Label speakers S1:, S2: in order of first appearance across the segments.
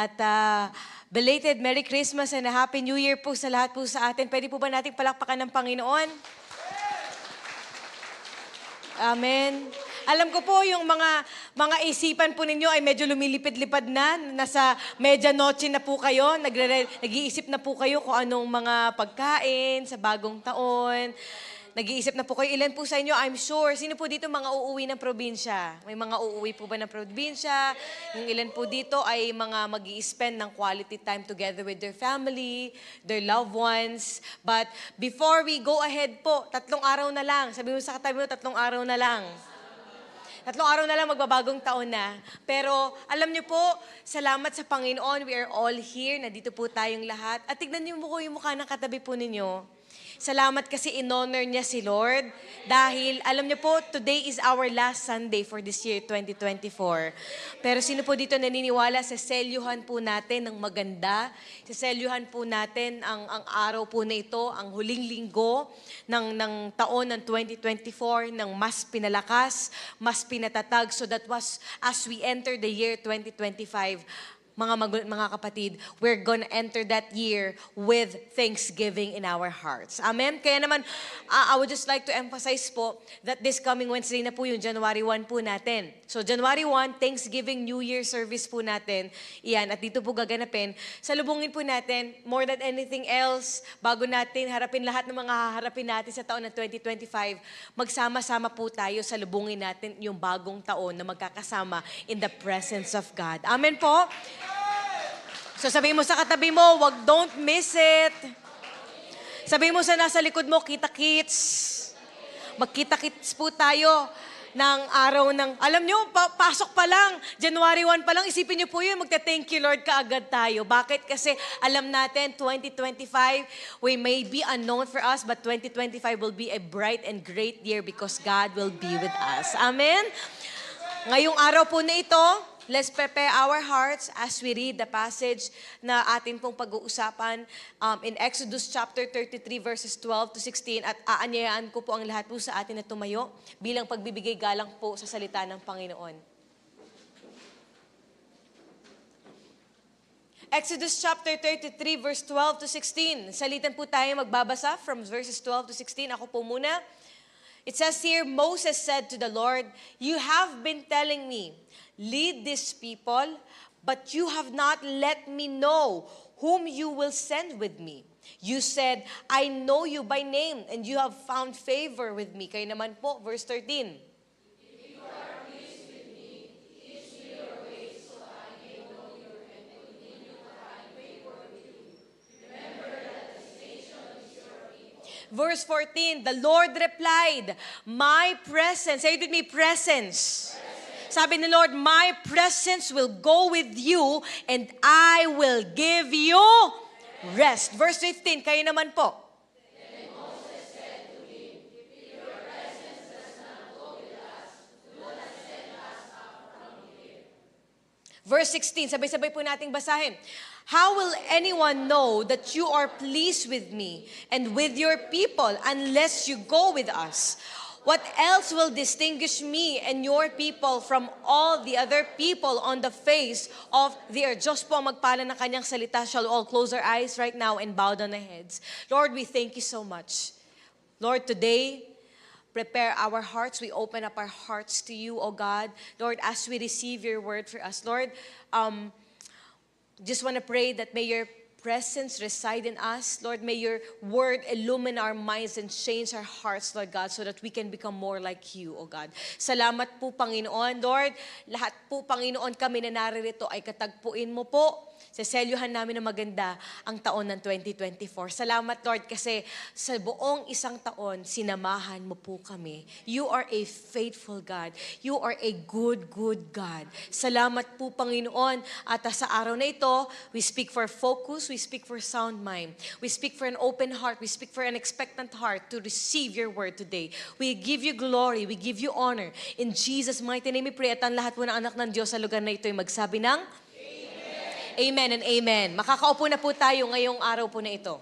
S1: At belated Merry Christmas and a Happy New Year po sa lahat po sa atin. Pwede po ba nating palakpakan ng Panginoon? Amen. Alam ko po yung mga isipan po ninyo ay medyo lumilipad-lipad na. Nasa medianoche na po kayo. Nag-iisip na po kayo kung anong mga pagkain sa bagong taon. Nag-iisip na po kayo. Ilan po sa inyo, I'm sure. Sino po dito mga uuwi ng probinsya? May mga uuwi po ba ng probinsya? Yung ilan po dito ay mga mag-i-spend ng quality time together with their family, their loved ones. But before we go ahead po, 3 araw na lang. Sabi mo sa katabi mo, 3 araw na lang. 3 araw na lang, magbabagong taon na. Pero alam niyo po, salamat sa Panginoon, we are all here. Nandito po tayong lahat. At tignan niyo po yung mukha ng katabi po ninyo. Salamat kasi in-honor niya si Lord. Dahil, alam niyo po, today is our last Sunday for this year, 2024. Pero sino po dito naniniwala sa selyuhan po natin ng maganda? Sa selyuhan po natin ang araw po na ito, ang huling linggo ng taon ng 2024, ng mas pinalakas, mas pinatatag. So that was, as we enter the year 2025, mga kapatid, we're gonna enter that year with thanksgiving in our hearts. Amen? Kaya naman, I would just like to emphasize po that this coming Wednesday na po yung January 1 po natin. So January 1, Thanksgiving New Year service po natin. Iyan, at dito po gaganapin. Salubungin po natin, more than anything else, bago natin harapin lahat ng mga haharapin natin sa taon ng 2025, magsama-sama po tayo, salubungin natin yung bagong taon na magkakasama in the presence of God. Amen po? So sabihin mo sa katabi mo, don't miss it. Sabihin mo sa nasa likod mo, kita-kits. Magkita-kits po tayo ng araw ng, alam nyo, pasok pa lang, January 1 pa lang, isipin nyo po yun, magta-thank you Lord kaagad tayo. Bakit? Kasi alam natin, 2025, we may be unknown for us, but 2025 will be a bright and great year because God will be with us. Amen? Ngayong araw po na ito, let's prepare our hearts as we read the passage na atin pong pag-uusapan in Exodus chapter 33 verses 12 to 16 at aanyayaan ko po ang lahat po sa atin na tumayo bilang pagbibigay galang po sa salita ng Panginoon. Exodus chapter 33 verse 12 to 16. Salitan po tayo magbabasa from verses 12 to 16. Ako po muna. It says here, Moses said to the Lord, "You have been telling me, lead these people, but you have not let me know whom you will send with me. You said, I know you by name, and you have found favor with me." Kayo naman po, verse 13.
S2: If you are pleased with me, teach me your ways so I may know you and continue to find favor with you. Remember that this nation is your people.
S1: Verse 14, the Lord replied, "My presence," say it with me, presence. Sabi ni Lord, "My presence will go with you and I will give you rest." Verse 15, kayo naman po.
S2: Then Moses said to him, "If your presence does not go with us, do not send us out from here."
S1: Verse 16, sabay-sabay po nating basahin. "How will anyone know that you are pleased with me and with your people unless you go with us? What else will distinguish me and your people from all the other people on the face of the earth?" Diyos po ang magpala ng kanyang salita. Shall we all close our eyes right now and bow down our heads? Lord, we thank you so much. Lord, today, prepare our hearts. We open up our hearts to you, O God. Lord, as we receive your word for us, Lord, just want to pray that may your presence reside in us. Lord, may your word illumine our minds and change our hearts, Lord God, so that we can become more like you, O God. Salamat po, Panginoon. Lord, lahat po, Panginoon, kami na naririto ay katagpuin mo po. Seselyuhan namin na maganda ang taon ng 2024. Salamat, Lord, kasi sa buong isang taon, sinamahan mo po kami. You are a faithful God. You are a good, good God. Salamat po, Panginoon. At sa araw na ito, we speak for focus, we speak for sound mind. We speak for an open heart. We speak for an expectant heart to receive your word today. We give you glory. We give you honor. In Jesus' mighty name we pray. At ang lahat po ng anak ng Diyos sa lugar na ito ay magsabi ng Amen and amen. Makakaupo na po tayo ngayong araw po na ito.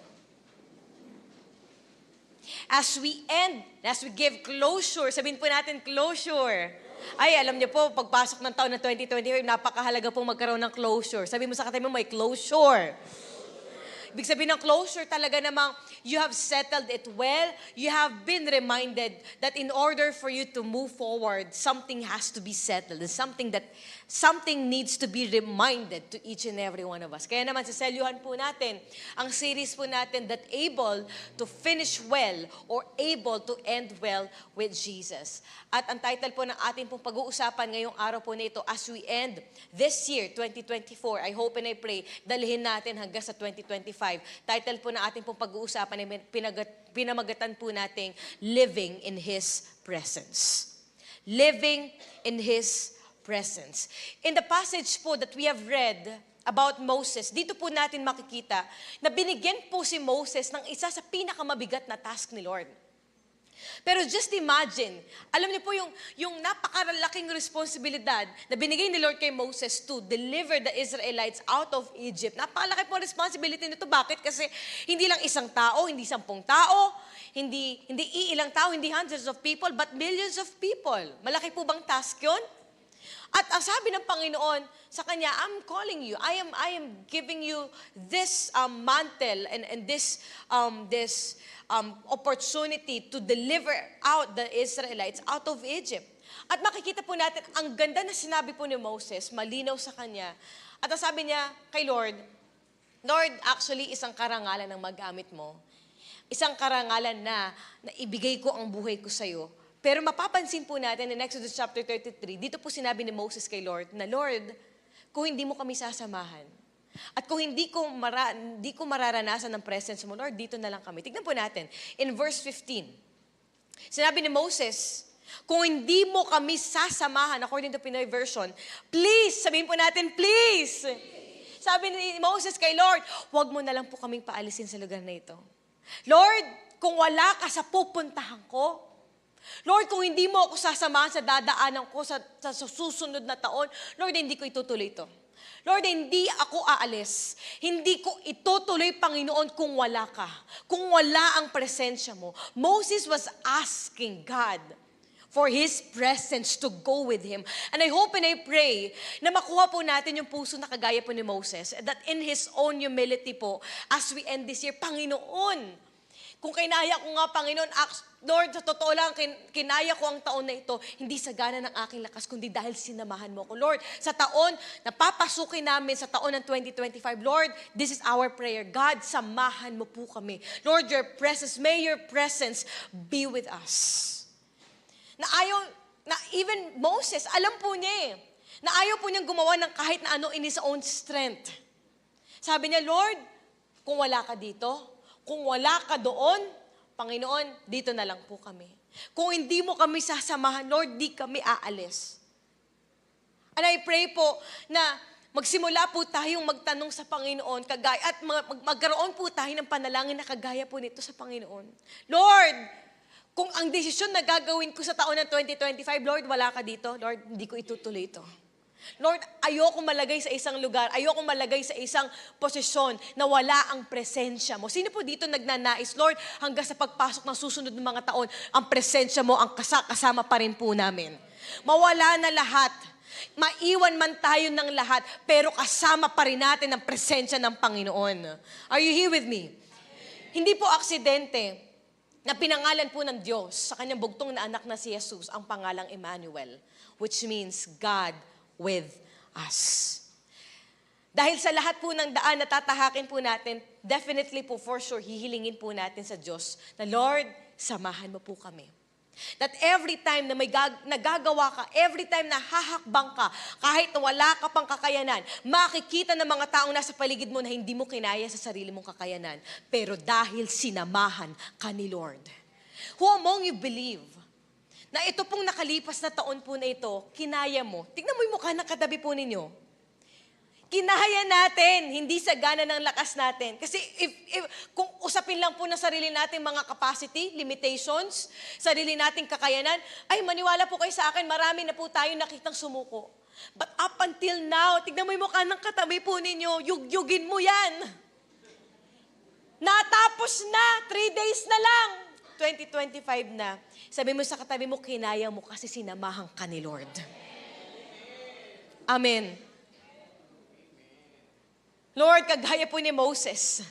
S1: as we end, as we give closure, sabihin po natin closure. Ay, alam niyo po, pagpasok ng taon ng 2025, napakahalaga pong magkaroon ng closure. Sabi mo sa katabi mo, may closure. Ibig sabihin ng closure talaga namang you have settled it well. You have been reminded that in order for you to move forward, something has to be settled. Something needs to be reminded to each and every one of us. Kaya naman sa selyuhan po natin, ang series po natin that able to finish well or able to end well with Jesus. At ang title po ng ating pong pag-uusapan ngayong araw po na ito, as we end this year, 2024, I hope and I pray, dalhin natin hanggang sa 2025. Title po ng ating pong pag-uusapan ay pinamagatan po nating Living in His Presence. Living in His Presence. In the passage po that we have read about Moses, dito po natin makikita na binigyan po si Moses ng isa sa pinakamabigat na task ni Lord. Pero just imagine, alam niyo po yung napakalaking responsibilidad na binigay ni Lord kay Moses to deliver the Israelites out of Egypt. Napakalaki po responsibility nito. Bakit? Kasi hindi lang isang tao, hindi 10 tao, hindi iilang tao, hindi hundreds of people, but millions of people. Malaki po bang task yun? At ang sabi ng Panginoon sa kanya, I'm calling you. I am giving you this mantle and this opportunity to deliver out the Israelites out of Egypt. At makikita po natin, ang ganda na sinabi po ni Moses, malinaw sa kanya. At ang sabi niya kay Lord, Lord, actually isang karangalan ang magamit mo. Isang karangalan na ibigay ko ang buhay ko sa iyo. Pero mapapansin po natin in Exodus chapter 33, dito po sinabi ni Moses kay Lord na, Lord, kung hindi mo kami sasamahan, at kung hindi ko mararanasan ng presence mo, Lord, dito na lang kami. Tignan po natin, in verse 15, sinabi ni Moses, kung hindi mo kami sasamahan, according to Pinoy version, please, sabihin po natin, please. Sabi ni Moses kay Lord, huwag mo na lang po kaming paalisin sa lugar na ito. Lord, kung wala ka sa pupuntahan ko, Lord, kung hindi mo ako sasamahan sa dadaanan ko sa susunod na taon, Lord, hindi ko itutuloy ito. Lord, hindi ako aalis. Hindi ko itutuloy, Panginoon, kung wala ka. Kung wala ang presensya mo. Moses was asking God for His presence to go with him. And I hope and I pray na makuha po natin yung puso na kagaya po ni Moses, that in his own humility po, as we end this year, Panginoon, kung kinaya ko nga, Panginoon, Lord, sa totoo lang, kinaya ko ang taon na ito, hindi sa gana ng aking lakas, kundi dahil sinamahan mo ko. Lord, sa taon na papasukin namin sa taon ng 2025, Lord, this is our prayer. God, samahan mo po kami. Lord, may your presence be with us. Na even Moses, alam po niya na ayaw po niyang gumawa ng kahit na ano in his own strength. Sabi niya, Lord, kung wala ka dito, kung wala ka doon, Panginoon, dito na lang po kami. Kung hindi mo kami sasamahan, Lord, di kami aalis. And I pray po na magsimula po tayong magtanong sa Panginoon at magkaroon po tayo ng panalangin na kagaya po nito sa Panginoon. Lord, kung ang desisyon na gagawin ko sa taon ng 2025, Lord, wala ka dito, Lord, hindi ko itutuloy ito. Lord, ayoko malagay sa isang lugar, ayoko malagay sa isang posisyon na wala ang presensya mo. Sino po dito nagnanais, Lord, hanggang sa pagpasok ng susunod ng mga taon, ang presensya mo, ang kasama pa rin po namin. Mawala na lahat. Maiwan man tayo ng lahat, pero kasama pa rin natin ang presensya ng Panginoon. Are you here with me? Hindi po aksidente na pinangalan po ng Diyos sa kanyang bugtong na anak na si Jesus ang pangalang Emmanuel, which means God with us. Dahil sa lahat po ng daan na tatahakin po natin, definitely po for sure, hihilingin po natin sa Diyos na, Lord, samahan mo po kami. That every time na may nagagawa ka, every time na hahakbang ka, kahit na wala ka pang kakayanan, makikita ng mga taong nasa paligid mo na hindi mo kinaya sa sarili mong kakayanan. Pero dahil sinamahan ka ni Lord. Who among you believe na ito pong nakalipas na taon po na ito, kinaya mo? Tignan mo yung mukha ng katabi po ninyo. Kinaya natin, hindi sa gana ng lakas natin. Kasi kung usapin lang po ng sarili natin mga capacity, limitations, sarili nating kakayanan, ay maniwala po kayo sa akin, marami na po tayo nakitang sumuko. But up until now, tignan mo yung mukha ng katabi po ninyo, yugyugin mo yan. Natapos na, 3 days na lang. 2025 na, sabi mo sa katabi mo, kinaya mo kasi sinamahan ka ni Lord. Amen. Lord, kagaya po ni Moses,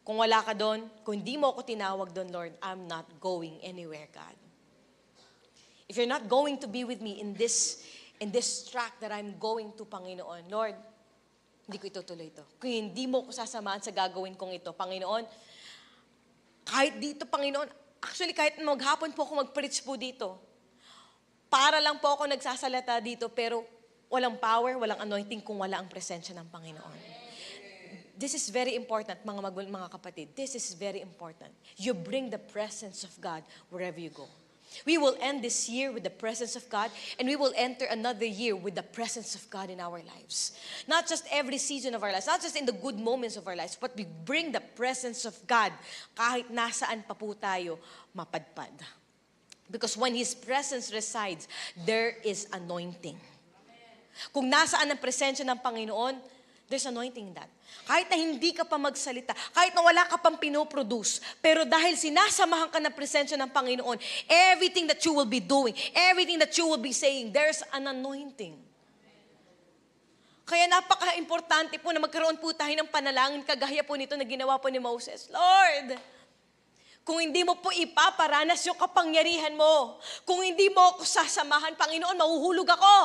S1: kung wala ka doon, kung hindi mo ako tinawag doon, Lord, I'm not going anywhere, God. If you're not going to be with me in this track that I'm going to, Panginoon, Lord, hindi ko itutuloy ito. Kung hindi mo ko sasamahan sa gagawin kong ito, Panginoon, kahit dito, Panginoon, actually kahit maghapon po ako mag-preach po dito, para lang po ako nagsasalata dito, pero walang power, walang anointing kung wala ang presensya ng Panginoon. This is very important, mga kapatid. This is very important. You bring the presence of God wherever you go. We will end this year with the presence of God, and we will enter another year with the presence of God in our lives. Not just every season of our lives, not just in the good moments of our lives, but we bring the presence of God kahit nasaan pa po tayo mapadpad. Because when His presence resides, there is anointing. Kung nasaan ang presensya ng Panginoon, there's anointing in that. Kahit na hindi ka pa magsalita, kahit na wala ka pang pinoproduce, pero dahil sinasamahan ka ng presensya ng Panginoon, everything that you will be doing, everything that you will be saying, there's an anointing. Kaya napaka-importante po na magkaroon po tayo ng panalangin kagaya po nito na ginawa po ni Moses. Lord, kung hindi mo po ipaparanas yung kapangyarihan mo, kung hindi mo ako sasamahan, Panginoon, mahuhulog ako.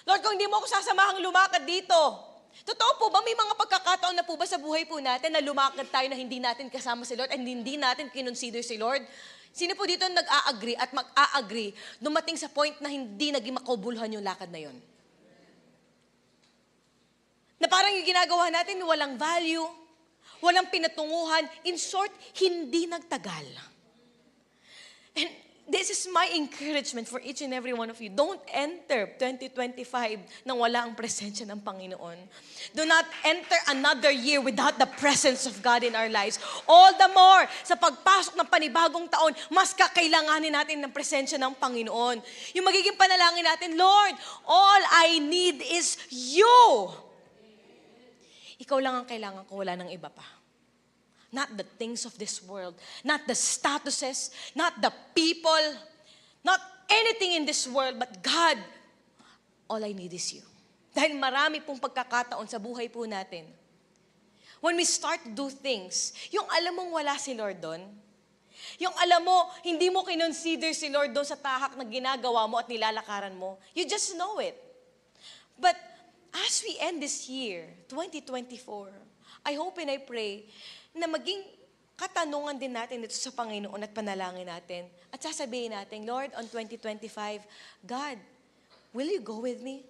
S1: Lord, kung hindi mo ako sasamahang lumakad dito, totoo po ba may mga pagkakataon na po ba sa buhay po natin na lumakad tayo na hindi natin kasama si Lord and hindi natin kinonsider si Lord? Sino po dito nag-a-agree at mag-a-agree dumating sa point na hindi naging makabuluhan yung lakad na yon? Na parang yung ginagawa natin walang value, walang pinatunguhan, in short, hindi nagtagal. And this is my encouragement for each and every one of you. Don't enter 2025 nang wala ang presensya ng Panginoon. Do not enter another year without the presence of God in our lives. All the more, sa pagpasok ng panibagong taon, mas kakailanganin natin ng presensya ng Panginoon. Yung magiging panalangin natin, Lord, all I need is You. Ikaw lang ang kailangan ko, wala nang iba pa. Not the things of this world, not the statuses, not the people, not anything in this world, but God, all I need is You. Dahil marami pong pagkakataon sa buhay po natin. When we start to do things, yung alam mong wala si Lord doon, yung alam mo, hindi mo kinonsider si Lord doon sa tahak na ginagawa mo at nilalakaran mo, you just know it. But as we end this year, 2024, I hope and I pray na maging katanungan din natin dito sa Panginoon at panalangin natin. At sasabihin natin, Lord, on 2025, God, will You go with me?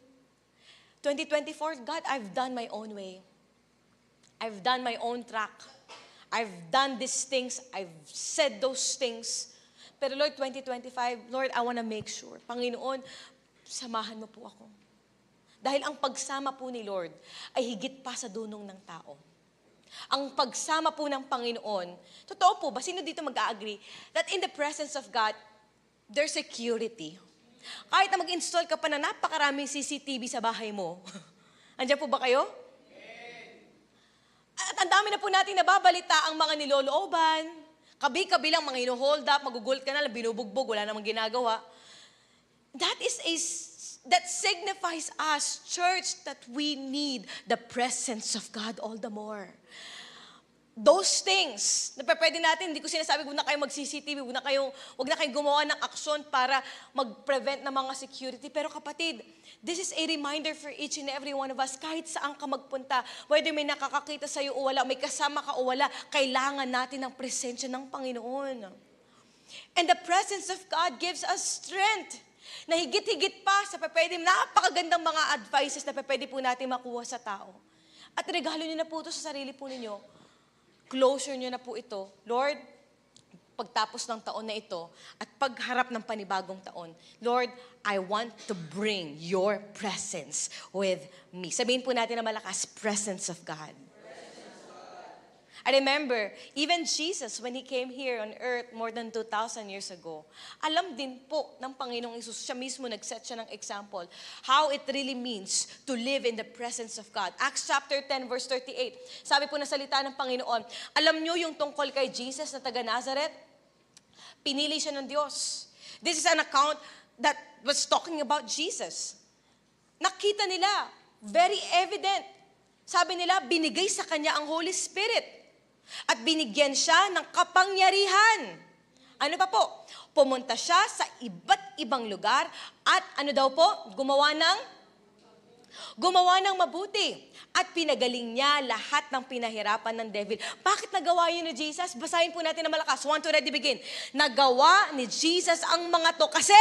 S1: 2024, God, I've done my own way. I've done my own track. I've done these things. I've said those things. Pero Lord, 2025, Lord, I want to make sure. Panginoon, samahan mo po ako. Dahil ang pagsama po ni Lord ay higit pa sa dunong ng tao. Ang pagsama po ng Panginoon, totoo po ba, sino dito mag-a-agree that in the presence of God, there's security. Kahit na mag-install ka pa na napakaraming CCTV sa bahay mo. Andiyan po ba kayo? At ang dami na po natin nababalita ang mga nilolooban, kabi-kabilang mga hino-hold up, magugulat ka na, binubugbog, wala namang ginagawa. That signifies us, church, that we need the presence of God all the more. Those things, na pwede natin, hindi ko sinasabi, huwag na kayong mag-CCTV, huwag na kayong gumawa ng aksyon para mag-prevent ng mga security. Pero kapatid, this is a reminder for each and every one of us, kahit saan ka magpunta, whether may nakakakita sa'yo o wala, may kasama ka o wala, kailangan natin ng presensya ng Panginoon. And the presence of God gives us strength. Na higit-higit pa sa pwede, napakagandang mga advices na pwede po natin makuha sa tao. At regalo nyo na po ito sa sarili po ninyo. Closure nyo na po ito. Lord, pagtapos ng taon na ito at pagharap ng panibagong taon, Lord, I want to bring Your presence with me. Sabihin po natin na malakas, presence of God. I remember, even Jesus, when He came here on earth more than 2,000 years ago, alam din po ng Panginoong Isus, siya mismo nag-set siya ng example, how it really means to live in the presence of God. Acts chapter 10, verse 38, sabi po na salita ng Panginoon, alam nyo yung tungkol kay Jesus na taga Nazareth? Pinili siya ng Diyos. This is an account that was talking about Jesus. Nakita nila, very evident. Sabi nila, binigay sa Kanya ang Holy Spirit. At binigyan siya ng kapangyarihan. Ano pa po? Pumunta siya sa iba't ibang lugar at ano daw po? Gumawa ng mabuti. At pinagaling niya lahat ng pinahirapan ng devil. Bakit nagawa yun ni Jesus? Basahin po natin na malakas. 1, 2, ready, begin. Nagawa ni Jesus ang mga to kasi,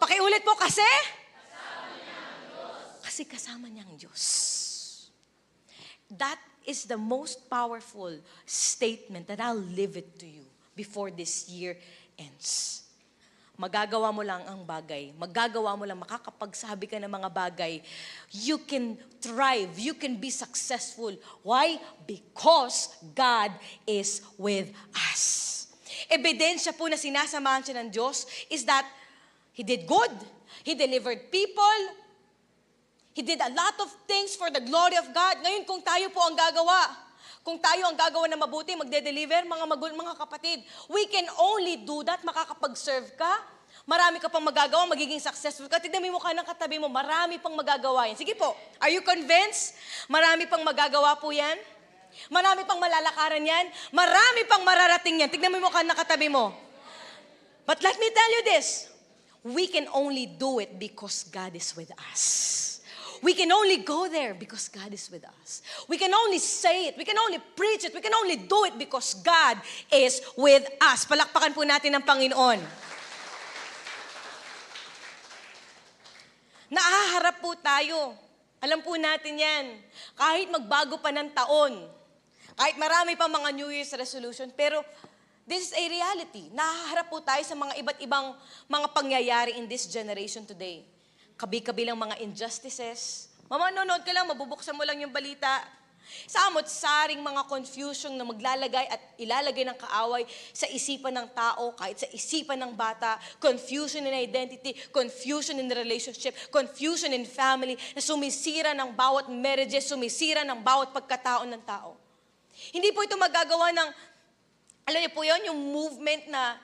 S1: pakiulit po, kasi kasama niya ang Diyos. That is the most powerful statement that I'll leave it to you before this year ends. Magagawa mo lang ang bagay. Magagawa mo lang, makakapagsabi ka ng mga bagay. You can thrive. You can be successful. Why? Because God is with us. Ebidensya po na sinasamahan siya ng Diyos is that He did good. He delivered people. He did a lot of things for the glory of God. Ngayon, kung tayo po ang gagawa, kung tayo ang gagawa na mabuti, magde-deliver, mga kapatid, we can only do that, makakapag-serve ka, marami ka pang magagawa, magiging successful ka. Tignan mo ka ng katabi mo, marami pang magagawa yan. Sige po, are you convinced? Marami pang magagawa po yan? Marami pang malalakaran yan? Marami pang mararating yan. Tignan mo ka ng katabi mo. But let me tell you this, we can only do it because God is with us. We can only go there because God is with us. We can only say it. We can only preach it. We can only do it because God is with us. Palakpakan po natin ang Panginoon. Naaharap po tayo. Alam po natin yan. Kahit magbago pa ng taon, kahit marami pa mga New Year's resolution, pero this is a reality. Naaharap po tayo sa mga iba't ibang mga pangyayari in this generation today. Kabi-kabilang mga injustices. Manonood ka lang, mabubuksan mo lang yung balita. Samot-saring mga confusion na maglalagay at ilalagay ng kaaway sa isipan ng tao, kahit sa isipan ng bata, confusion in identity, confusion in relationship, confusion in family, na sumisira ng bawat marriages, sumisira ng bawat pagkatao ng tao. Hindi po ito magagawa ng, alam niyo po yun, yung movement na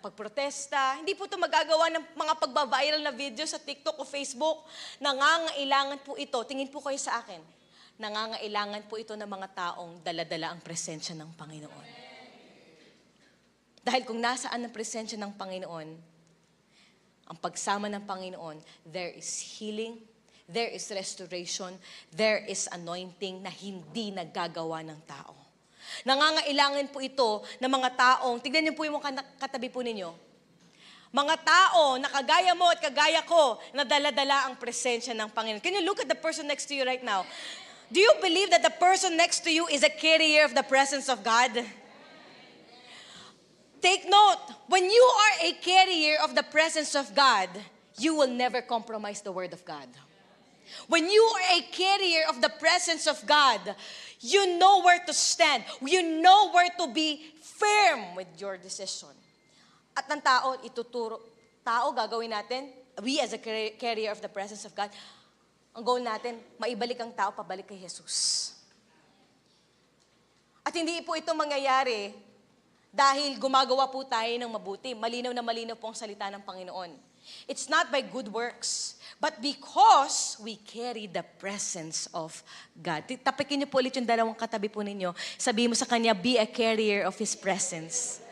S1: pagprotesta. Hindi po ito magagawa ng mga pagbaviral na video sa TikTok o Facebook. Nangangailangan po ito, tingin po kayo sa akin, nangangailangan po ito ng mga taong dala-dala ang presensya ng Panginoon. Dahil kung nasaan ang presensya ng Panginoon, ang pagsama ng Panginoon, there is healing, there is restoration, there is anointing na hindi nagagawa ng tao. Nangangailangan po ito ng mga taong, tignan niyo po yung katabi po ninyo, mga tao na kagaya mo at kagaya ko, na dala-dala ang presensya ng Panginoon. Can you look at the person next to you right now? Do you believe that the person next to you is a carrier of the presence of God? Take note, when you are a carrier of the presence of God, you will never compromise the Word of God. When you are a carrier of the presence of God, you know where to stand. You know where to be firm with your decision. At ng tao, gagawin natin, we as a carrier of the presence of God, ang goal natin, maibalik ang tao, pabalik kay Jesus. At hindi po ito mangyayari dahil gumagawa po tayo ng mabuti. Malinaw na malinaw po ang salita ng Panginoon. It's not by good works, but because we carry the presence of God. Tapikin niyo po ulit yung dalawang katabi po ninyo. Sabihin mo sa kanya, be a carrier of His presence.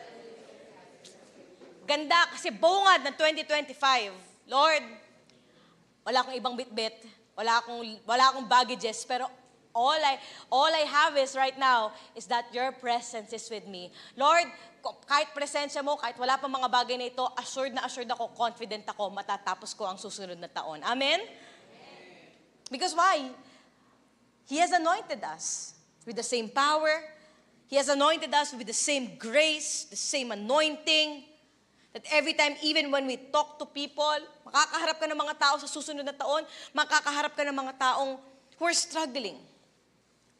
S1: Ganda kasi bungad ng 2025. Lord, wala akong ibang bitbit, wala akong baggages, pero all I have is right now is that your presence is with me. Lord, kahit presensya mo, kahit wala pa mga bagay na ito, assured ako, confident ako, matatapos ko ang susunod na taon. Amen? Because why? He has anointed us with the same power. He has anointed us with the same grace, the same anointing. That every time, even when we talk to people, makakaharap ka ng mga tao sa susunod na taon, makakaharap ka ng mga taong who are struggling.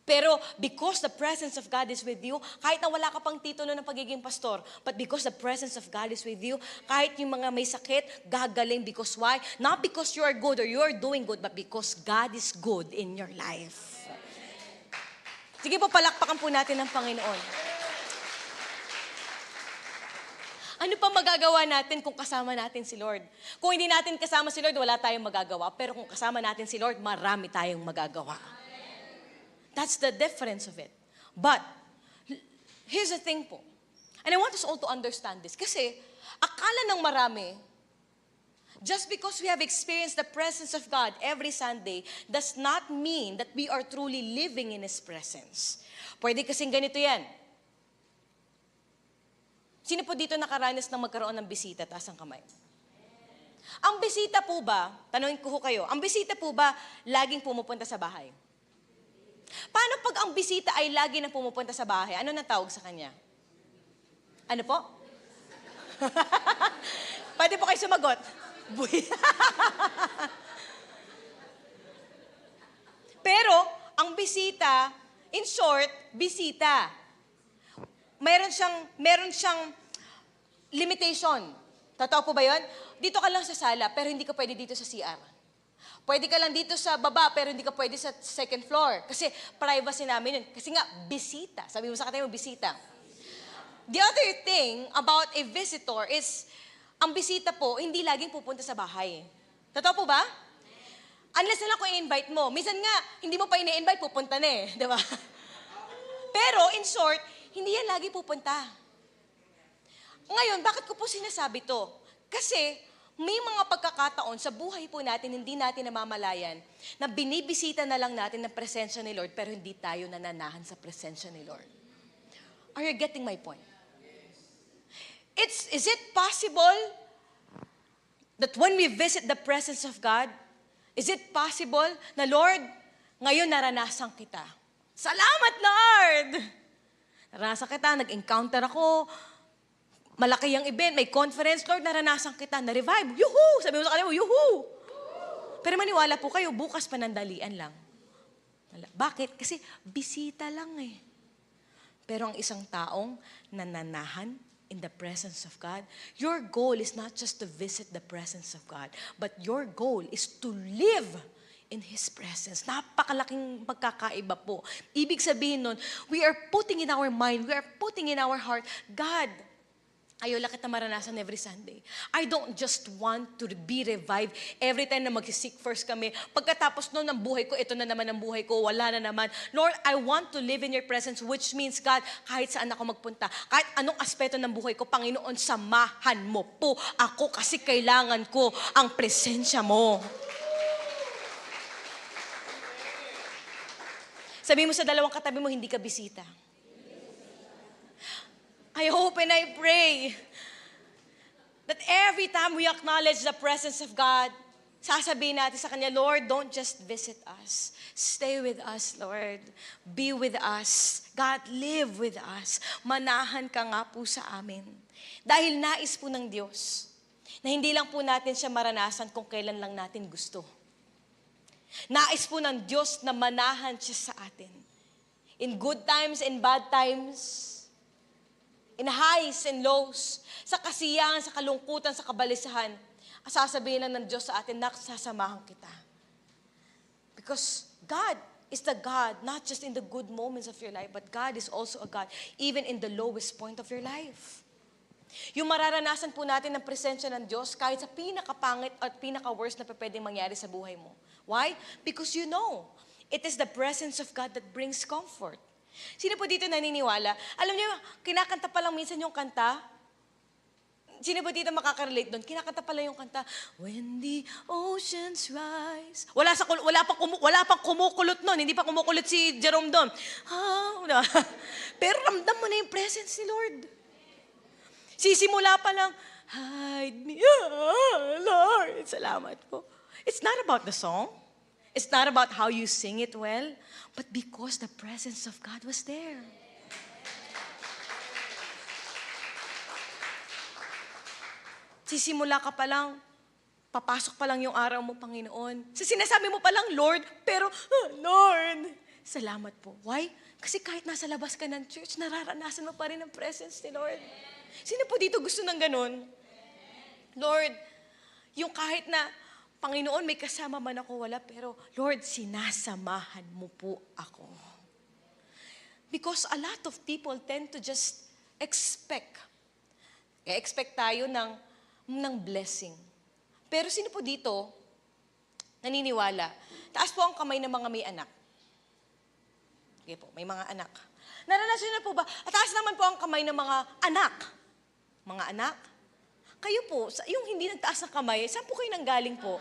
S1: Pero because the presence of God is with you, kahit na wala ka pang titulo ng pagiging pastor, but because the presence of God is with you, kahit yung mga may sakit, gagaling. Because why? Not because you are good or you are doing good, but because God is good in your life. Sige po, palakpakan po natin ng Panginoon. Ano pa magagawa natin kung kasama natin si Lord? Kung hindi natin kasama si Lord, wala tayong magagawa. Pero kung kasama natin si Lord, marami tayong magagawa. That's the difference of it. But, here's the thing po. And I want us all to understand this. Kasi, akala ng marami, just because we have experienced the presence of God every Sunday, does not mean that we are truly living in His presence. Pwede kasing ganito yan. Sino po dito nakaranas ng magkaroon ng bisita? Taas ang kamay. Ang bisita po ba, tanungin ko kayo, ang bisita po ba laging pumupunta sa bahay? Paano pag ang bisita ay lagi na pumupunta sa bahay? Ano na tawag sa kanya? Ano po? Pwede po kayo sumagot. Pero, ang bisita, in short, bisita. Meron siyang limitation. Totoo po ba yun? Dito ka lang sa sala, pero hindi ka pwede dito sa CR. Pwede ka lang dito sa baba, pero hindi ka pwede sa second floor. Kasi privacy namin yun. Kasi nga, bisita. Sabi mo sa kanya mo, bisita. The other thing about a visitor is, ang bisita po, hindi laging pupunta sa bahay. Totoo po ba? Unless na lang kung i-invite mo. Minsan nga, hindi mo pa ini-invite, pupunta na eh. Di ba? Pero, in short, hindi yan lagi pupunta. Ngayon, bakit ko po sinasabi to? Kasi, may mga pagkakataon sa buhay po natin, hindi natin namamalayan, na binibisita na lang natin ng presensya ni Lord, pero hindi tayo nananahan sa presensya ni Lord. Are you getting my point? Is it possible that when we visit the presence of God, is it possible na, Lord, ngayon naranasan kita. Salamat, Lord! Naranasan kita, nag-encounter ako, malaki yung event, may conference, Lord, naranasan kita, na-revive. Yuhu! Sabi mo sa kanila, yuhu! Pero maniwala po kayo, bukas panandalian lang. Bakit? Kasi bisita lang eh. Pero ang isang taong nananahan in the presence of God, your goal is not just to visit the presence of God, but your goal is to live in His presence. Napakalaking magkakaiba po. Ibig sabihin nun, we are putting in our mind, we are putting in our heart, God, ayaw lang kita maranasan every Sunday. I don't just want to be revived every time na mag-seek first kami. Pagkatapos noon ng buhay ko, ito na naman ang buhay ko, wala na naman. Lord, I want to live in your presence, which means, God, kahit saan ako magpunta, kahit anong aspeto ng buhay ko, Panginoon, samahan mo po ako kasi kailangan ko ang presensya mo. Sabi mo sa dalawang katabi mo, hindi ka bisita. I hope and I pray that every time we acknowledge the presence of God, sasabihin natin sa Kanya, Lord, don't just visit us. Stay with us, Lord. Be with us. God, live with us. Manahan ka nga po sa amin. Dahil nais po ng Diyos na hindi lang po natin siya maranasan kung kailan lang natin gusto. Nais po ng Diyos na manahan siya sa atin. In good times and bad times, in highs and lows, sa kasiyahan, sa kalungkutan, sa kabalisahan, sasabihin lang ng Diyos sa atin, sasamahan kita. Because God is the God, not just in the good moments of your life, but God is also a God, even in the lowest point of your life. Yung mararanasan po natin ng presensya ng Diyos, kahit sa pinakapangit at pinaka-worst na pwedeng mangyari sa buhay mo. Why? Because you know, it is the presence of God that brings comfort. Sino po dito naniniwala? Alam niyo, kinakanta pa lang minsan yung kanta. Sino po dito makaka-relate doon? Kinakanta pa lang yung kanta. When the oceans rise. Wala pang kumukulot noon. Hindi pa kumukulot si Jerome doon. Pero ramdam mo na yung presence ni Lord. Sisimula pa lang, hide me, Lord. Salamat po. It's not about the song. It's not about how you sing it well, but because the presence of God was there. Sisimula ka pa lang, papasok pa lang yung araw mo, Panginoon. Sinasabi mo pa lang, Lord, pero, Lord, Salamat po. Why? Kasi kahit nasa labas ka ng church, nararanasan mo pa rin ang presence ni Lord. Sino po dito gusto ng ganun? Lord, yung kahit na, Panginoon, may kasama man ako, wala, pero Lord, sinasamahan mo po ako. Because a lot of people tend to just expect. Expect tayo ng blessing. Pero sino po dito naniniwala? Taas po ang kamay ng mga may anak. Okay po, may mga anak. Naranasan na po ba? At taas naman po ang kamay ng mga anak. Mga anak? Kayo po, yung hindi nagtaas ng kamay, saan po kayo nanggaling po?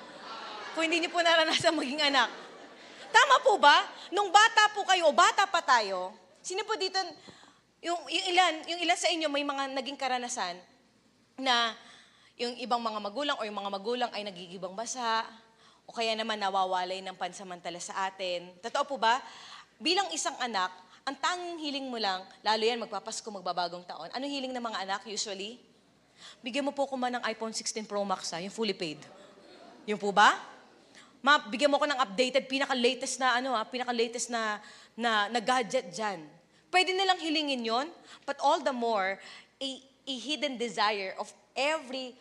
S1: Kung hindi niyo po naranasan maging anak. Tama po ba? Nung bata po kayo, o bata pa tayo, sino po dito, yung ilan sa inyo may mga naging karanasan na yung ibang mga magulang o yung mga magulang ay nagigibang basa o kaya naman nawawalay ng pansamantala sa atin. Totoo po ba? Bilang isang anak, ang tanging hiling mo lang, lalo yan magpapasko, magbabagong taon. Ano hiling ng mga anak usually? Bigyan mo po ko man ng iPhone 16 Pro Max yung fully paid. Yung po ba? Bigyan mo ko ng updated, pinaka-latest na gadget dyan. Pwede nilang hilingin yon, but all the more, a hidden desire of every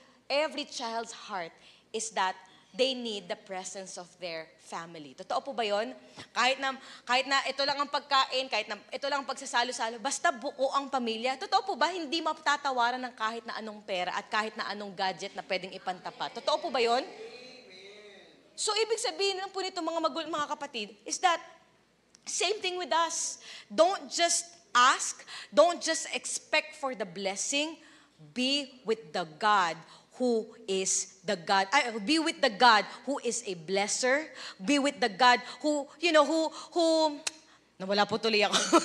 S1: child's heart is that they need the presence of their family. Totoo po ba yun? Kahit na ito lang ang pagkain, kahit na ito lang ang pagsasalo-salo, basta buo ang pamilya. Totoo po ba? Hindi matatawaran ng kahit na anong pera at kahit na anong gadget na pwedeng ipantapat. Totoo po ba yun? So, ibig sabihin lang po nito mga kapatid, is that same thing with us. Don't just ask, don't just expect for the blessing, be with the God who is the God. Be with the God who is a blesser. Be with the God who nawala po tuloy ako.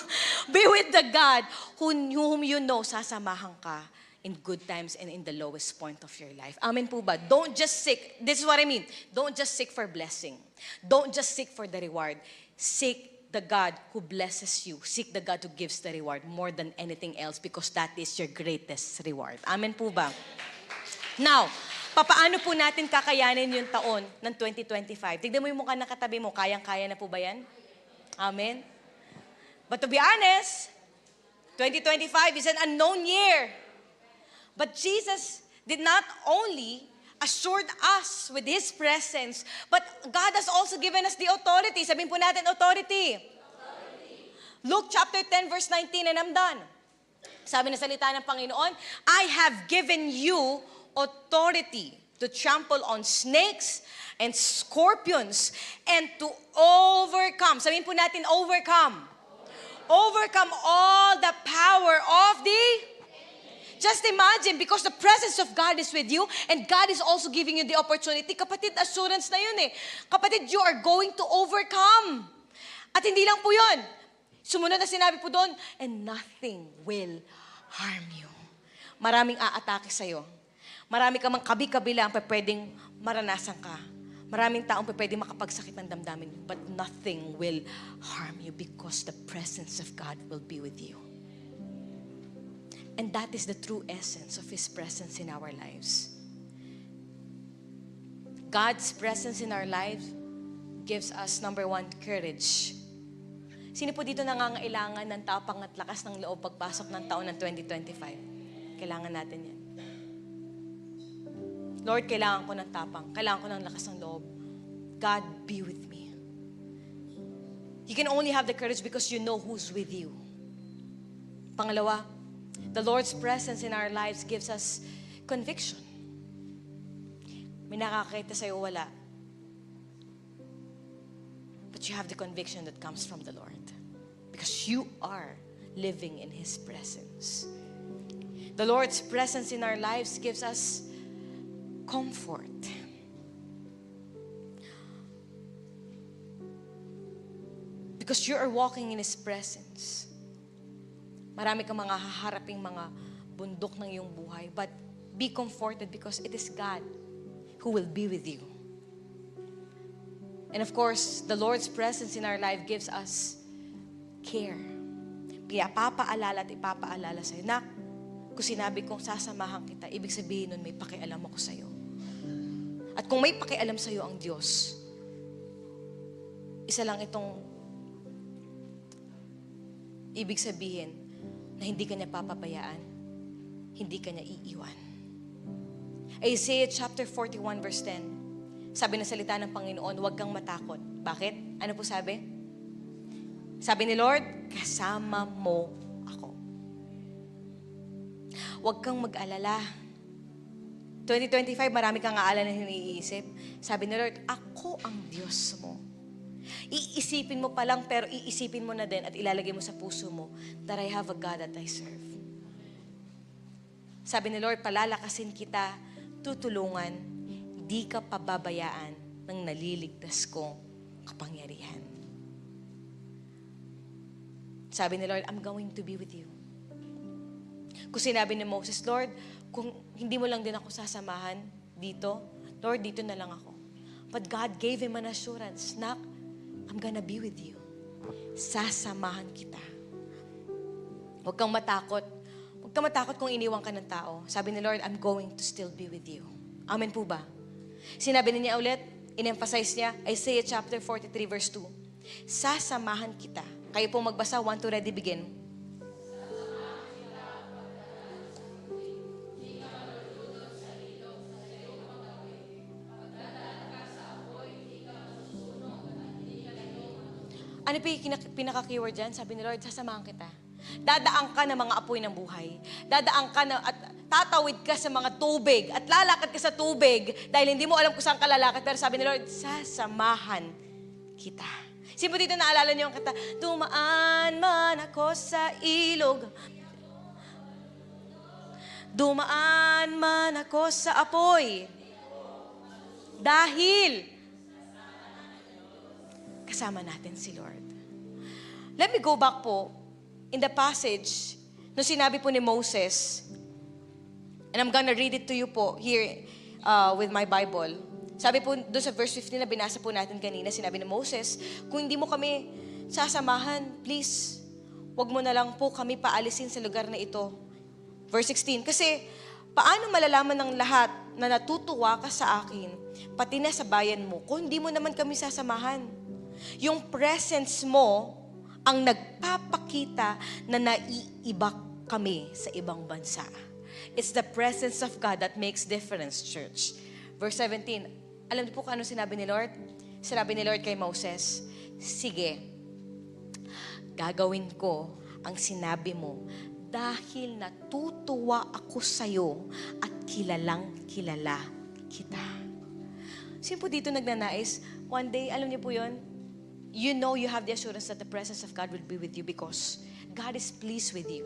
S1: Be with the God whom you know sasamahan ka in good times and in the lowest point of your life. Amen po ba? Don't just seek, this is what I mean, don't just seek for blessing. Don't just seek for the reward. Seek the God who blesses you. Seek the God who gives the reward more than anything else because that is your greatest reward. Amen po ba? Now, papaano po natin kakayanin yung taon ng 2025? Tignan mo yung mukha na katabi mo, kayang-kaya na po ba yan? Amen? But to be honest, 2025 is an unknown year. But Jesus did not only assured us with His presence, but God has also given us the authority. Sabihin po natin, authority. Luke chapter 10 verse 19, and I'm done. Sabi na salita ng Panginoon, I have given you authority to trample on snakes and scorpions and to overcome. Sabihin po natin, overcome. Overcome all the power of the... Just imagine, because the presence of God is with you and God is also giving you the opportunity. Kapatid, assurance na yun eh. Kapatid, you are going to overcome. At hindi lang po yun. Sumunod na sinabi po doon, and nothing will harm you. Maraming aatake sa'yo. Marami ka mang kabi-kabila ang pwedeng maranasan ka. Maraming taong pwedeng makapagsakit ng damdamin. But nothing will harm you because the presence of God will be with you. And that is the true essence of His presence in our lives. God's presence in our lives gives us, number one, courage. Sino po dito nangangailangan ng tapang at lakas ng loob pagpasok ng taon ng 2025? Kailangan natin yan. Lord, kailangan ko ng tapang. Kailangan ko ng lakas ng loob. God, be with me. You can only have the courage because you know who's with you. Pangalawa, the Lord's presence in our lives gives us conviction. May nakakita sa'yo, wala. But you have the conviction that comes from the Lord. Because you are living in His presence. The Lord's presence in our lives gives us comfort. Because you are walking in His presence. Marami kang mga haharaping mga bundok ng iyong buhay. But be comforted because it is God who will be with you. And of course, the Lord's presence in our life gives us care. Kaya papaalala at ipapaalala sa'yo, nak, kung sinabi kong sasamahan kita, ibig sabihin nun may pakialam ako sa'yo. At kung may pakialam sa'yo ang Diyos, isa lang itong ibig sabihin na hindi ka niya papabayaan, hindi ka niya iiwan. Isaiah chapter 41 verse 10. Sabi ng salita ng Panginoon, huwag kang matakot. Bakit? Ano po sabi? Sabi ni Lord, kasama mo ako. Huwag kang mag-alala. 2025, marami kang aalala na iniisip. Sabi ni Lord, ako ang Diyos mo. Iisipin mo pa lang, pero iisipin mo na din at ilalagay mo sa puso mo that I have a God that I serve. Sabi ni Lord, palalakasin kita, tutulungan, di ka pababayaan ng naliligtas kong kapangyarihan. Sabi ni Lord, I'm going to be with you. Kung sinabi ni Moses, Lord, kung hindi mo lang din ako sasamahan dito, Lord, dito na lang ako. But God gave him an assurance, Nak, I'm gonna be with you. Sasamahan kita. Huwag kang matakot. Huwag kang matakot kung iniwan ka ng tao. Sabi ni Lord, I'm going to still be with you. Amen po ba? Sinabi niya ulit, in-emphasize niya, Isaiah chapter 43 verse 2. Sasamahan kita. Kayo po magbasa, 1 to ready, begin. Ano pa yung pinaka-keyword dyan? Sabi ni Lord, sasamahan kita. Dadaan ka ng mga apoy ng buhay. Dadaan ka na, at tatawid ka sa mga tubig at lalakad ka sa tubig dahil hindi mo alam kung saan ka lalakad. Pero sabi ni Lord, sasamahan kita. Sino dito naalala niyo ang kata? Dumaan man ako sa ilog. Dumaan man ako sa apoy. Dahil kasama natin si Lord. Let me go back po in the passage nung sinabi po ni Moses, and I'm gonna read it to you po here with my Bible. Sabi po doon sa verse 15 na binasa po natin kanina, sinabi ni Moses, kung hindi mo kami sasamahan, please, wag mo na lang po kami paalisin sa lugar na ito. Verse 16, kasi paano malalaman ng lahat na natutuwa ka sa akin, pati na sa bayan mo, kung hindi mo naman kami sasamahan? Yung presence mo ang nagpapakita na naiiba kami sa ibang bansa. It's the presence of God that makes difference, church. Verse 17, alam niyo po kung ano sinabi ni Lord? Sinabi ni Lord kay Moses, sige, gagawin ko ang sinabi mo dahil natutuwa ako sa'yo at kilalang kilala kita. Sino po dito nagnanais? One day, alam niyo po yun? You know you have the assurance that the presence of God will be with you because God is pleased with you.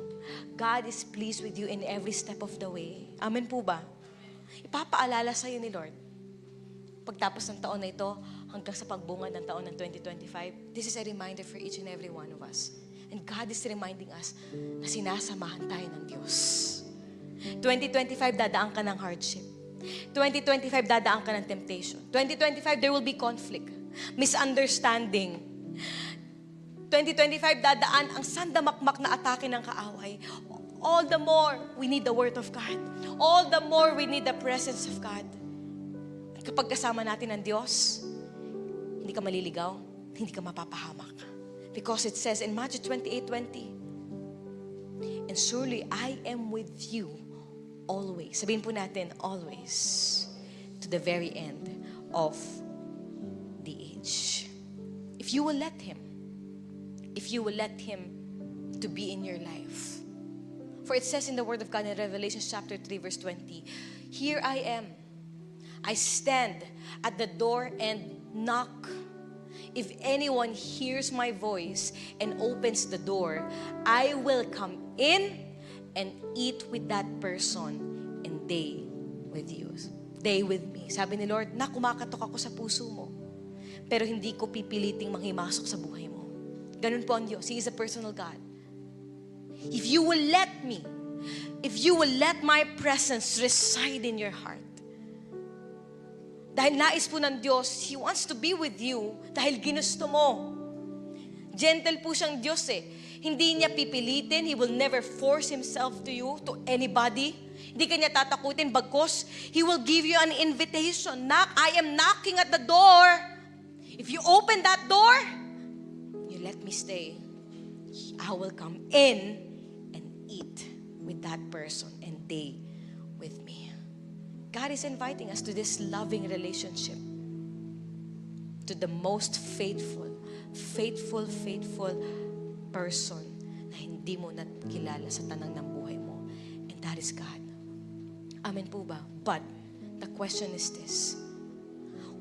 S1: God is pleased with you in every step of the way. Amen po ba? Ipapaalala sa'yo ni Lord. Pagtapos ng taon na ito, hanggang sa pagbungad ng taon ng 2025, this is a reminder for each and every one of us. And God is reminding us na sinasamahan tayo ng Diyos. 2025, dadaan ka ng hardship. 2025, dadaan ka ng temptation. 2025, there will be conflict, misunderstanding. 2025, dadaan ang sandamakmak na atake ng kaaway. All the more, we need the Word of God. All the more, we need the presence of God. At kapag kasama natin ang Diyos, hindi ka maliligaw, hindi ka mapapahamak. Because it says in Matthew 28:20, and surely I am with you always. Sabihin po natin, always. To the very end of the age. If you will let Him to be in your life. For it says in the Word of God in Revelation chapter 3 verse 20, here I am. I stand at the door and knock. If anyone hears my voice and opens the door, I will come in and eat with that person and they with you. They with me. Sabi ni Lord, na kumakatok ako sa puso mo. Pero hindi ko pipiliting manghimasok sa buhay mo. Ganun po ang Diyos. He is a personal God. If you will let me, if you will let my presence reside in your heart, dahil nais po ng Diyos, He wants to be with you dahil ginusto mo. Gentle po siyang Diyos eh. Hindi niya pipilitin. He will never force Himself to you, to anybody. Hindi ka niya tatakutin bagkos He will give you an invitation. Knock, I am knocking at the door. If you open that door, you let me stay. I will come in and eat with that person and they with me. God is inviting us to this loving relationship, to the most faithful person na hindi mo nakilala sa tanang ng buhay mo. And that is God. Amen po ba? But the question is this: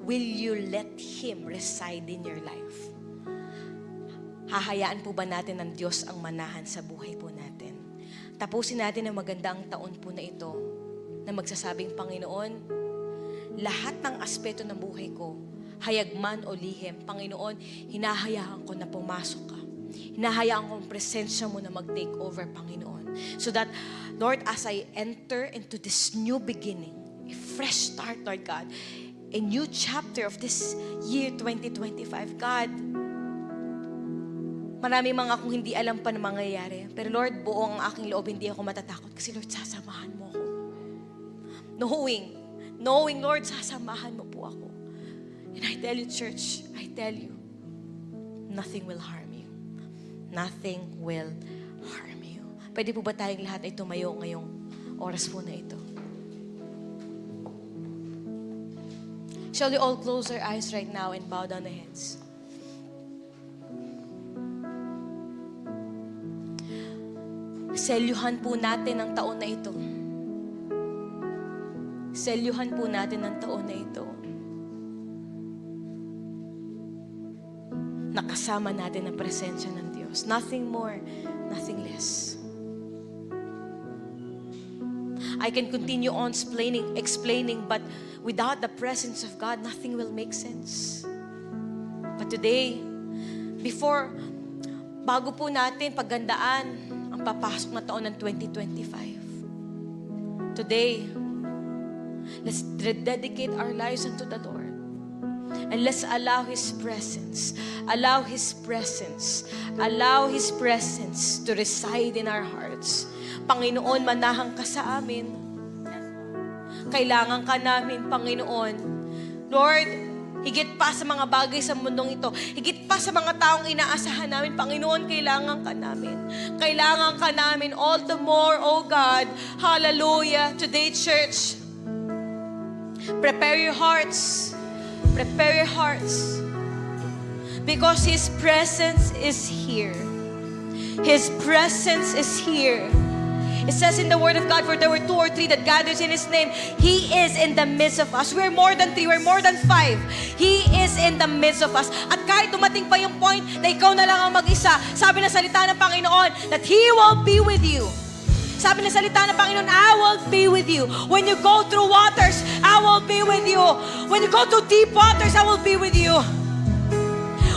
S1: will you let Him reside in your life? Hahayaan po ba natin ng Diyos ang manahan sa buhay po natin? Tapusin natin ang magandang taon po na ito na magsasabing, Panginoon, lahat ng aspeto ng buhay ko, hayag man o lihim, Panginoon, hinahayaan ko na pumasok ka. Hinahayaan ko ang presensya mo na mag-take over, Panginoon. So that, Lord, as I enter into this new beginning, a fresh start, Lord God, a new chapter of this year 2025, God, marami mga akong hindi alam pa na mangyayari. Pero Lord, buong ang aking loob, hindi ako matatakot. Kasi Lord, sasamahan mo ako. Knowing, Lord, sasamahan mo po ako. And I tell you, church, I tell you, nothing will harm you. Nothing will harm you. Pwede po ba tayong lahat ay tumayo ngayong oras po na ito? Shall we all close our eyes right now and bow down the heads? Selyuhan po natin ang taon na ito. Selyuhan po natin ang taon na ito. Nakasama natin ang presensya ng Diyos. Nothing more, nothing less. I can continue on explaining, but without the presence of God, nothing will make sense. But today, bago po natin paggandaan ang papasok na taon ng 2025. Today, let's dedicate our lives unto the Lord. And let's allow His presence to reside in our hearts. Panginoon, manahan ka sa amin. Kailangan ka namin, Panginoon. Lord, higit pa sa mga bagay sa mundong ito, higit pa sa mga taong inaasahan namin, Panginoon, kailangan ka namin. Kailangan ka namin all the more, oh God. Hallelujah. Today, church, prepare your hearts. Prepare your hearts. Because His presence is here. His presence is here. It says in the Word of God, for there were 2 or 3 that gathers in His name. He is in the midst of us. We're more than 3, we're more than 5. He is in the midst of us. At kahit dumating pa yung point na ikaw na lang ang mag-isa, sabi na salita ng Panginoon, that He will be with you. Sabi na salita ng Panginoon, I will be with you. When you go through waters, I will be with you. When you go to deep waters, I will be with you.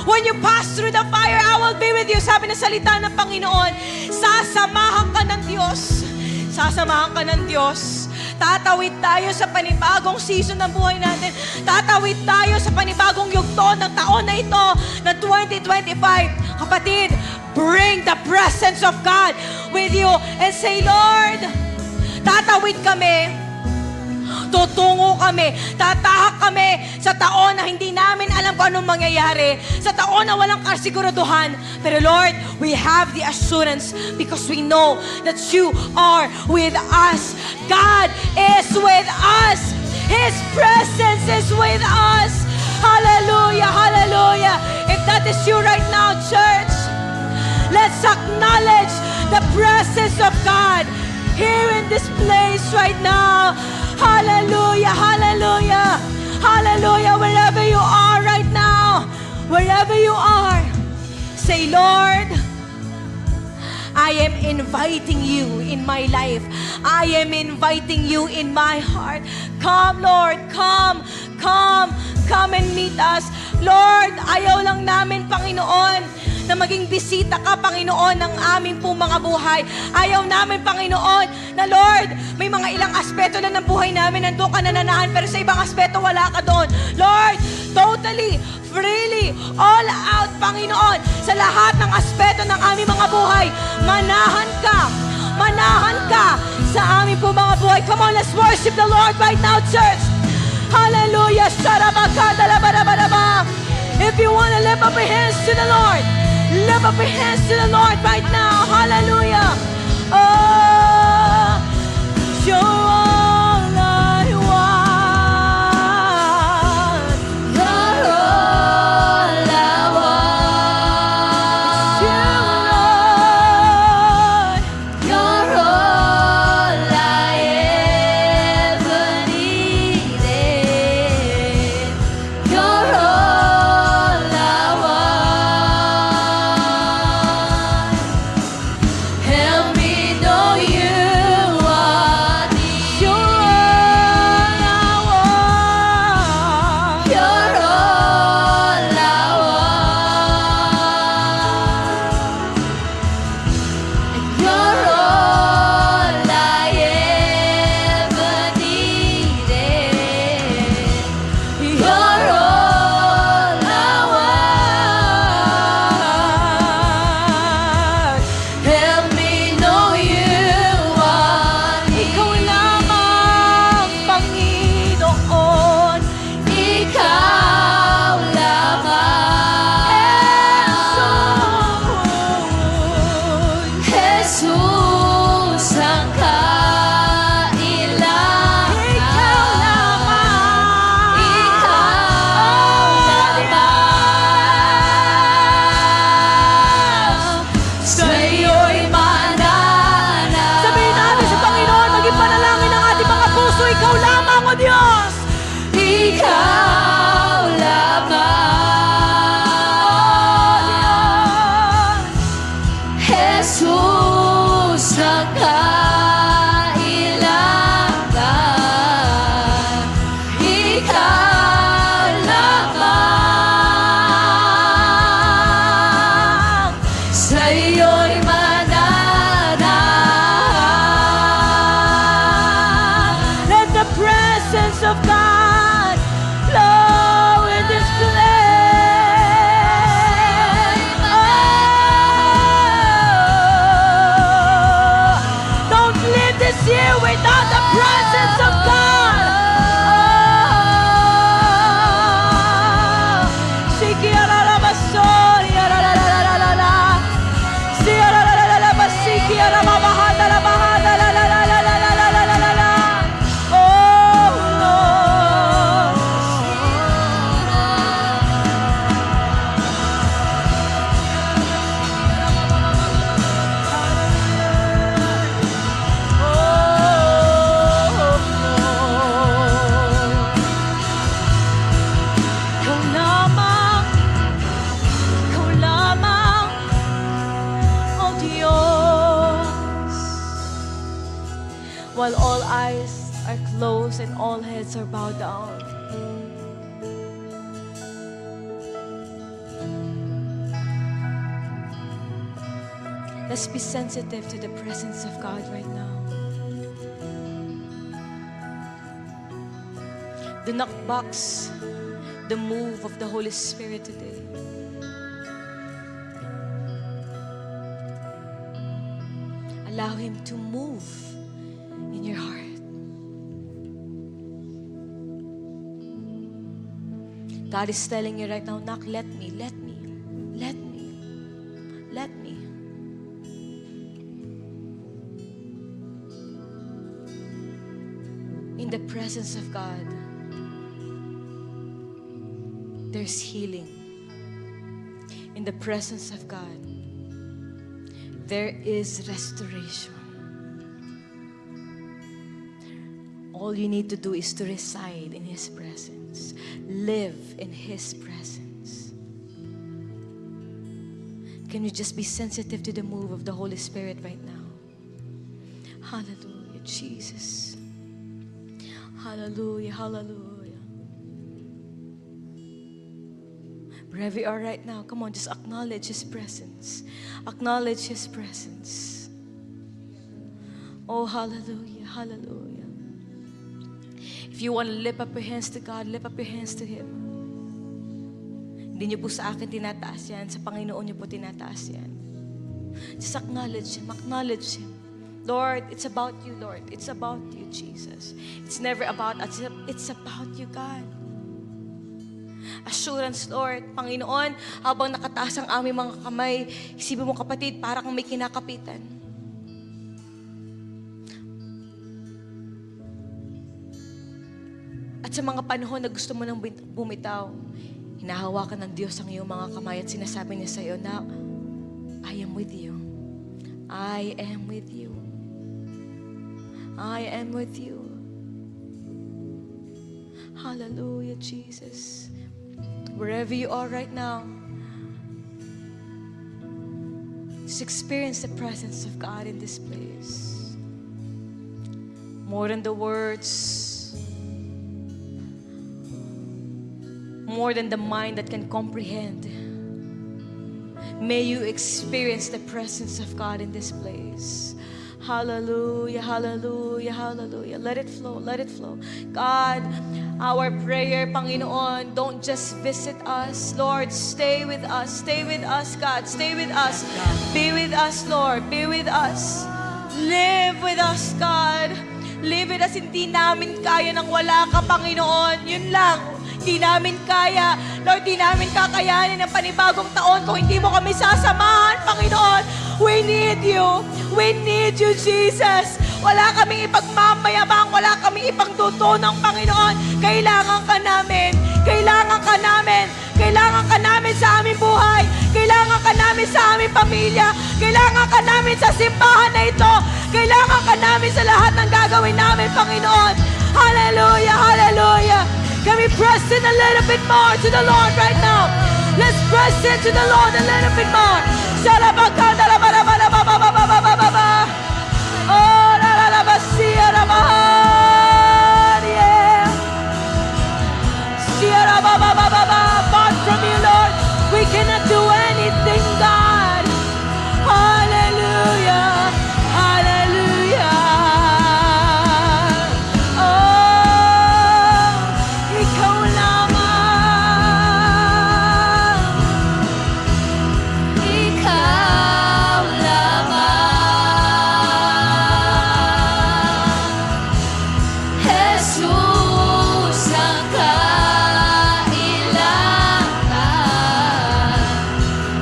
S1: When you pass through the fire, I will be with you. Sabi na salita ng Panginoon, sasamahan ka ng Diyos. Sasamahan ka ng Diyos. Tatawid tayo sa panibagong season ng buhay natin. Tatawid tayo sa panibagong yugto ng taon na ito, na 2025. Kapatid, bring the presence of God with you and say, Lord, tatawid kami, tutungo kami, tatahak kami sa taon na hindi namin alam kung anong mangyayari, sa taon na walang kasiguraduhan. Pero Lord, we have the assurance because we know that you are with us. God is with us. His presence is with us. Hallelujah, hallelujah. If that is you right now, church, let's acknowledge the presence of God here in this place right now. Hallelujah, hallelujah, hallelujah. Wherever you are right now, wherever you are, say, Lord, I am inviting you in my life. I am inviting you in my heart. Come, Lord, come and meet us. Lord, ayaw lang namin, Panginoon, na maging bisita ka, Panginoon, ng aming pong mga buhay. Ayaw namin, Panginoon, na Lord, may mga ilang aspeto lang ng buhay namin, nandun ka nananahan, pero sa ibang aspeto, wala ka doon. Lord, totally, freely, all out, Panginoon, sa lahat ng aspeto ng aming mga buhay, manahan ka sa aming pong mga buhay. Come on, let's worship the Lord right now, church. Hallelujah. If you want to lift up your hands to the Lord, Lift up your hands to the Lord right now. Hallelujah. Oh, you're all I want.
S2: You're all I want. You're all I ever needed. You're all I want. Help me know you are near.
S1: You're all I want.
S2: You're all I want. And you're all I ever needed. You're all I want. Help me know you are
S1: Ikaw
S2: near.
S1: lamang, Panginoon.
S2: Ikaw lamang. Jesus ang kailangan.
S1: Ikaw lamang.
S2: Ikaw lamang. Sa'yo'y mananap.
S1: Sabihin natin sa Panginoon, maging panalangin ng ating mga puso. Ikaw lamang, O Diyos.
S2: Ikaw lamang. Jesus ang kailangan. Ikaw lamang. Sa'yo'y mananap.
S1: Let the presence of God flow in this place. Oh, don't live this year without the presence of God. Oh, Shikiarabasori, arararararara. Siararararabasiki, aramamahadalabahada, lalalalalalalalala. Oh, Lord. Ikaw lamang, O Diyos. While all eyes are closed and all heads are bowed down, let's be sensitive to the presence of God right now. Do not box the move of the Holy Spirit today. Allow Him to move in your heart. God is telling you right now, Nak, let me, let me, let me, let me. In the presence of God, there's healing. In the presence of God, there is restoration. All you need to do is to reside in His presence. Live in His presence. Can you just be sensitive to the move of the Holy Spirit right now? Hallelujah, Jesus. Hallelujah, hallelujah. Wherever you are right now, come on, just acknowledge His presence. Acknowledge His presence. Oh, hallelujah, hallelujah. If you want to lift up your hands to God, lift up your hands to Him. Hindi niyo po sa akin tinataas yan, sa Panginoon niyo po tinataas yan. Just acknowledge Him, acknowledge Him. Lord, it's about you, Lord. It's about you, Jesus. It's never about us. It's about you, God. Assurance, Lord. Panginoon, habang nakataas ang aming mga kamay, isipin mo kapatid, parang may kinakapitan. At sa mga panahon na gusto mo nang bumitaw, hinahawakan ng Diyos ang iyong mga kamay at sinasabi niya sa iyo na, I am with you. I am with you. I am with you. Hallelujah, Jesus. Wherever you are right now, just experience the presence of God in this place. More than the words, more than the mind that can comprehend. May you experience the presence of God in this place. Hallelujah, hallelujah, hallelujah. Let it flow, let it flow. God, our prayer, Panginoon, don't just visit us. Lord, stay with us, God. Stay with us. Be with us, Lord. Be with us. Live with us, God. Live with us. Hindi namin kaya nang wala ka, Panginoon. Yun lang. Di namin kaya. Lord, di namin kakayanin ang panibagong taon kung hindi mo kami sasamahan, Panginoon. We need you. We need you, Jesus. Wala kaming ipagmamayabang. Wala kaming ipangtutunang, Panginoon. Kailangan ka namin. Kailangan ka namin. Kailangan ka namin sa aming buhay. Kailangan ka namin sa aming pamilya. Kailangan ka namin sa simbahan na ito. Kailangan ka namin sa lahat ng gagawin namin, Panginoon. Hallelujah, hallelujah. Can we press in a little bit more to the Lord right now? Let's press into the Lord a little bit more. Oh, la la la basia la bahan, yeah. Sierra ba ba ba ba ba. Apart from you, Lord, we cannot do anything, God. Hallelujah, hallelujah. Oh, ikaw lamang. Ikaw lamang. Jesus ang kailangan.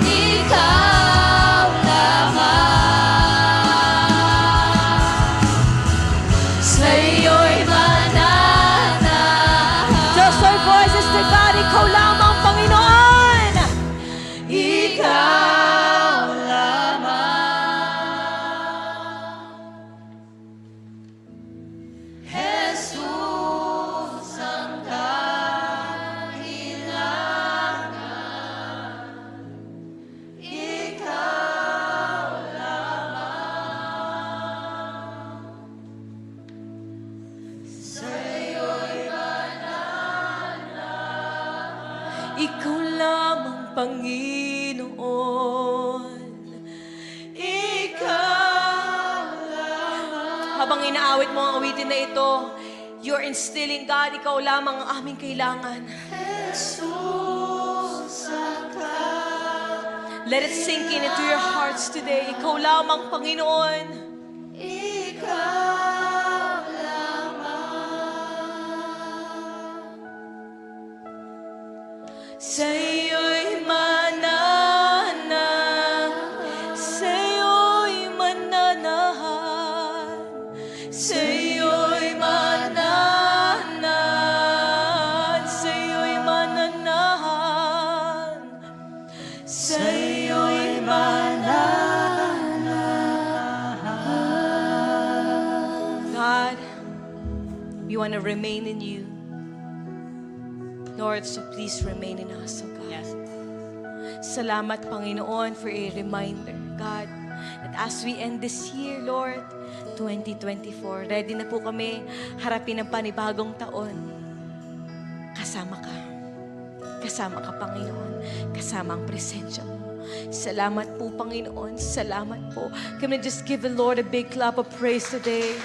S1: Ikaw lamang. Sa'yo'y mananahan. Just our voices to God, ikaw lamang, Panginoon. Ikaw lamang. Jesus ang kailangan. Ikaw lamang. Sa'yo'y mananahan. Ikaw lamang, Panginoon. Ikaw lamang. Habang inaawit mo ang awitin na ito, you're instilling, God, ikaw lamang ang aming kailangan. Jesus ang kailangan. Let it sink into your hearts today. Ikaw lamang, Panginoon. Ikaw lamang. Sa'yo'y mananahan. Sa'yo'y mananahan. Sa'yo'y mananahan. Sa'yo'y mananahan. Sa'yo'y mananahan. God, we want to remain in you. Lord, so please remain in us, oh God.
S3: Yes.
S1: Salamat, Panginoon, for a reminder, God, that as we end this year, Lord, 2024, ready na po kami harapin ang panibagong taon. Kasama ka. Kasama ka, Panginoon. Kasama ang presensya mo. Salamat po, Panginoon. Salamat po. Can we just give the Lord a big clap of praise today?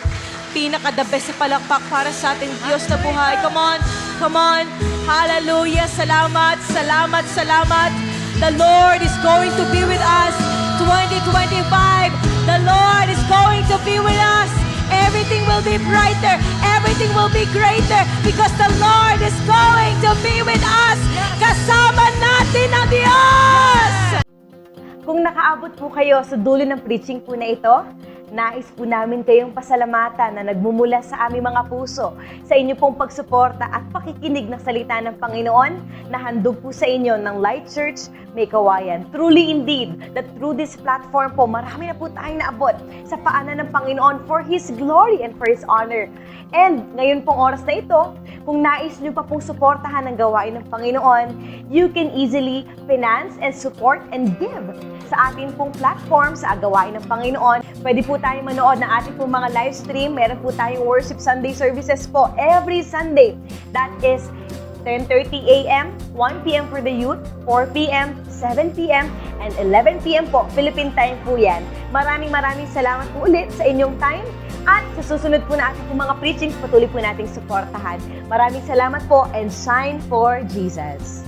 S1: Pinaka-the best sa palakpak para sa ating Diyos na buhay. Come on. Come on. Hallelujah. Salamat. Salamat. Salamat. The Lord is going to be with us. 2025. The Lord is going to be with us. Everything will be brighter. Everything will be greater because the Lord is going to be with us.
S3: Kung nakaabot po kayo sa dulo ng preaching po na ito, nais po namin kayong pasalamatan na nagmumula sa aming mga puso sa inyo pong pagsuporta at pakikinig ng salita ng Panginoon na handog po sa inyo ng Light Church May Kawayan. Truly indeed, that through this platform po, marami na po tayong naabot sa paanan ng Panginoon for His glory and for His honor. And ngayon pong oras na ito, kung nais nyo pa pong suportahan ang gawain ng Panginoon, you can easily finance and support and give sa ating pong platform sa gawain ng Panginoon. Pwede po tayong manood ng ating pong mga live stream. Meron po tayong worship Sunday services po every Sunday. That is 10:30 a.m., 1 p.m. for the youth, 4 p.m., 7 p.m., and 11 p.m. po. Philippine time po yan. Maraming salamat po ulit sa inyong time. At sa susunod po na ating pong mga preachings, patuloy po nating suportahan. Maraming salamat po and shine for Jesus.